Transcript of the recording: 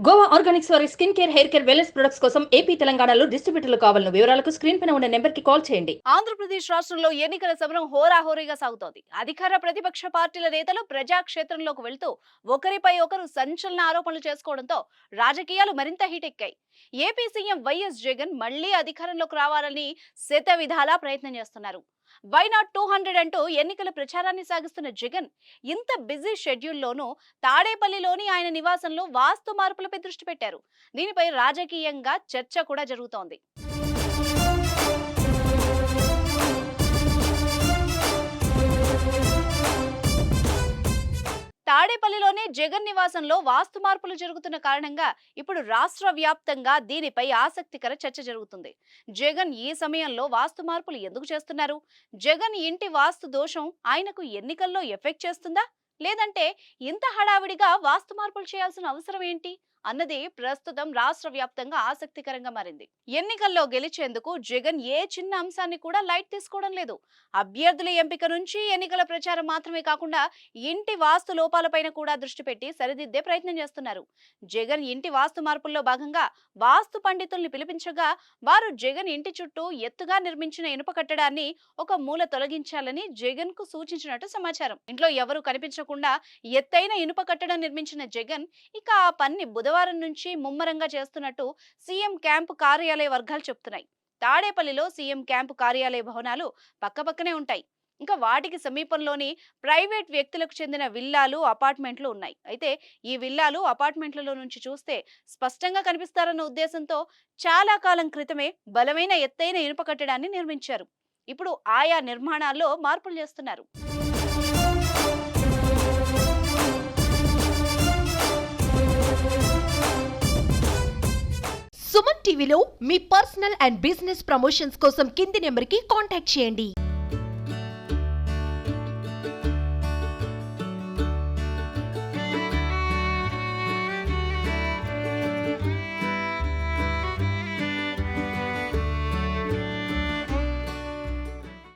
Goa Organics వారి skin care, hair care, wellness products కోసం AP, తెలంగాణలో డిస్ట్రిబ్యూటర్లు కావాలను వివరాలకు స్క్రీన్ పైన ఉన్న నెంబర్కి కాల్ చేయండి. ఆంధ్రప్రదేశ్ రాష్ట్రంలో ఎన్నికల సమరం హోరాహోరీగా సాగుతోంది. అధికార ప్రతిపక్ష పార్టీల నేతలు ప్రజాక్షేత్రంలోకి వెళ్తూ ఒకరిపై ఒకరు సంచలన ఆరోపణలు చేసుకోవడంతో రాజకీయాలు మరింత హీటెక్కాయి. ఏపీ సీఎం వైఎస్ జగన్ మళ్లీ అధికారంలోకి రావాలని శత విధాలా ప్రయత్నం చేస్తున్నారు. వై నాట్ 200 అంటూ ఎన్నికల ప్రచారాన్ని సాగిస్తున్న జగన్ ఇంత బిజీ షెడ్యూల్లోనూ తాడేపల్లిలోని ఆయన నివాసంలో వాస్తు మార్పులపై దృష్టి పెట్టారు. దీనిపై రాజకీయంగా చర్చ కూడా జరుగుతోంది. తాడేపల్లిలోనే జగన్ నివాసంలో వాస్తు మార్పులు జరుగుతున్న కారణంగా ఇప్పుడు రాష్ట్ర వ్యాప్తంగా దీనిపై ఆసక్తికర చర్చ జరుగుతుంది. జగన్ ఈ సమయంలో వాస్తు మార్పులు ఎందుకు చేస్తున్నారు? జగన్ ఇంటి వాస్తు దోషం ఆయనకు ఎన్నికల్లో ఎఫెక్ట్ చేస్తుందా, లేదంటే ఇంత హడావిడిగా వాస్తు మార్పులు చేయాల్సిన అవసరం ఏంటి అన్నది ప్రస్తుతం రాష్ట్ర వ్యాప్తంగా ఆసక్తికరంగా మారింది. ఎన్నికల్లో గెలిచేందుకు జగన్ ఏ చిన్న అంశాన్ని కూడా లైట్ తీసుకోవడం లేదు. అభ్యర్థుల ఎంపిక నుంచి ఎన్నికల ప్రచారం మాత్రమే కాకుండా ఇంటి వాస్తు లోపాలపైన కూడా దృష్టి పెట్టి సరిదిద్దే ప్రయత్నం చేస్తున్నారు. జగన్ ఇంటి వాస్తు మార్పుల్లో భాగంగా వాస్తు పండితుల్ని పిలిపించగా వారు జగన్ ఇంటి చుట్టూ ఎత్తుగా నిర్మించిన ఇనుప కట్టడాన్ని ఒక మూల తొలగించాలని జగన్ కు సూచించినట్టు సమాచారం. ఇంట్లో ఎవరు కనిపించకుండా ఎత్తైన ఇనుప కట్టడం నిర్మించిన జగన్ ఇక ఆ పని బుధవారం నుంచి ముమ్మరంగా చేస్తున్నట్టు సీఎం క్యాంపు కార్యాలయ వర్గాలు చెప్తున్నాయి. తాడేపల్లిలో సీఎం క్యాంపు కార్యాలయ భవనాలు పక్కపక్కనే ఉంటాయి. ఇంకా వాటికి సమీపంలోని ప్రైవేట్ వ్యక్తులకు చెందిన విల్లాలు, అపార్ట్మెంట్లు ఉన్నాయి. అయితే ఈ విల్లాలు, అపార్ట్మెంట్లలో నుంచి చూస్తే స్పష్టంగా కనిపిస్తారన్న ఉద్దేశంతో చాలా కాలం క్రితమే బలమైన ఎత్తైన ఇనుప కట్టడాన్ని నిర్మించారు. ఇప్పుడు ఆయా నిర్మాణాల్లో మార్పులు చేస్తున్నారు. సుమన్ టీవీలో మీ పర్సనల్ అండ్ బిజినెస్ ప్రమోషన్స్ కోసం కింది నెంబర్కి కాంటాక్ట్ చేయండి.